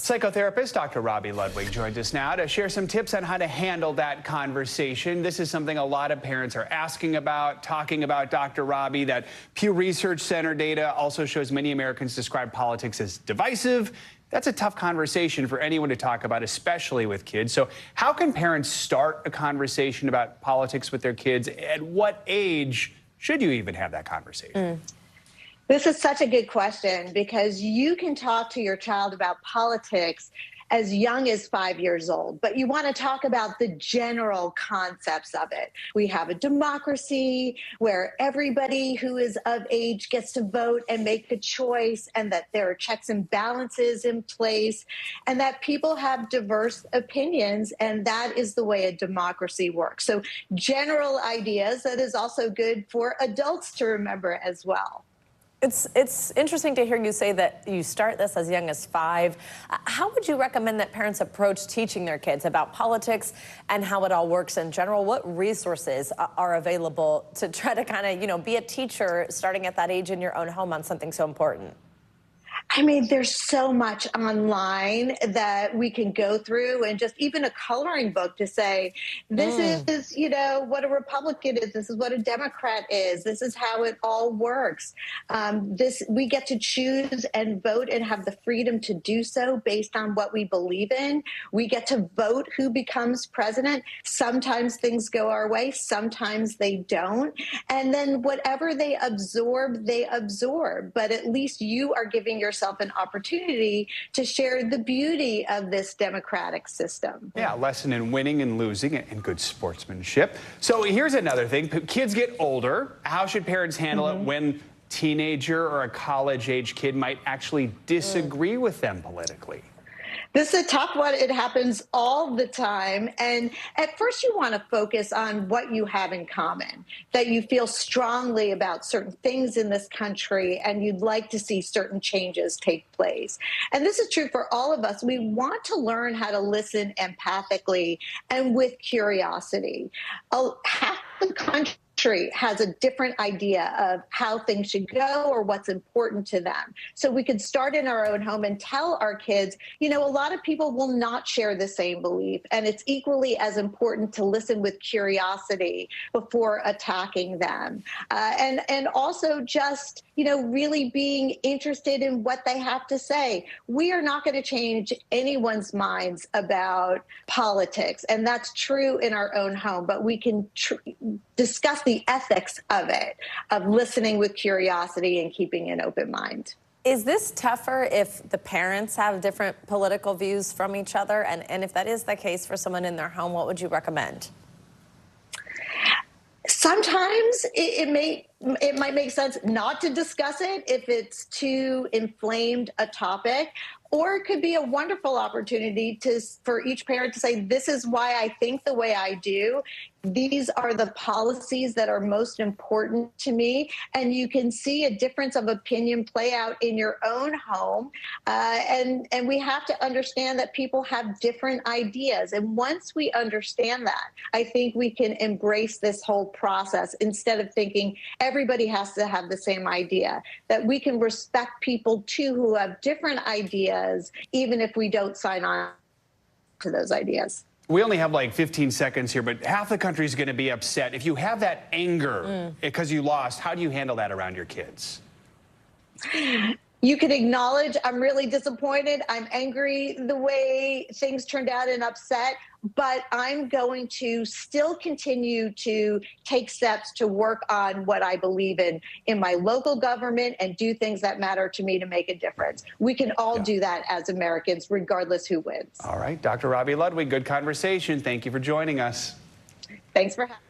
Psychotherapist Dr. Robi Ludwig joins us now to share some tips on how to handle that conversation. This is something a lot of parents are asking about, talking about, Dr. Robi. That Pew Research Center data also shows many Americans describe politics as divisive. That's a tough conversation for anyone to talk about, especially with kids. So how can parents start a conversation about politics with their kids? At what age should you even have that conversation? This is such a good question because you can talk to your child about politics as young as 5 years old, but you want to talk about the general concepts of it. We have a democracy where everybody who is of age gets to vote and make a choice, and that there are checks and balances in place, and that people have diverse opinions, and that is the way a democracy works. So general ideas, that is also good for adults to remember as well. It's interesting to hear you say that you start this as young as 5. How would you recommend that parents approach teaching their kids about politics and how it all works in general? What resources are available to try to kind of, be a teacher starting at that age in your own home on something so important? I mean, there's so much online that we can go through, and just even a coloring book to say, this is, what a Republican is. This is what a Democrat is. This is how it all works. We get to choose and vote and have the freedom to do so based on what we believe in. We get to vote who becomes president. Sometimes things go our way. Sometimes they don't. And then whatever they absorb. But at least you are giving yourself an opportunity to share the beauty of this democratic system. Yeah, a lesson in winning and losing and good sportsmanship. So here's another thing. Kids get older. How should parents handle it when a teenager or a college-age kid might actually disagree with them politically? This is a tough one. It happens all the time. And at first you want to focus on what you have in common, that you feel strongly about certain things in this country and you'd like to see certain changes take place. And this is true for all of us. We want to learn how to listen empathically and with curiosity. Half the country has a different idea of how things should go or what's important to them. So we could start in our own home and tell our kids, a lot of people will not share the same belief, and it's equally as important to listen with curiosity before attacking them. And also just, really being interested in what they have to say. We are not going to change anyone's minds about politics, and that's true in our own home, but we can discuss the ethics of it, of listening with curiosity and keeping an open mind. Is this tougher if the parents have different political views from each other? And if that is the case for someone in their home, what would you recommend? Sometimes it might make sense not to discuss it if it's too inflamed a topic, or it could be a wonderful opportunity for each parent to say, this is why I think the way I do. These are the policies that are most important to me. And you can see a difference of opinion play out in your own home. And we have to understand that people have different ideas. And once we understand that, I think we can embrace this whole process instead of thinking everybody has to have the same idea, that we can respect people too who have different ideas, even if we don't sign on to those ideas. We only have like 15 seconds here, but half the country is going to be upset. If you have that anger because you lost, how do you handle that around your kids? You can acknowledge, I'm really disappointed. I'm angry the way things turned out and upset, but I'm going to still continue to take steps to work on what I believe in my local government, and do things that matter to me to make a difference. We can all do that as Americans, regardless who wins. All right, Dr. Robi Ludwig, good conversation. Thank you for joining us. Thanks for having me.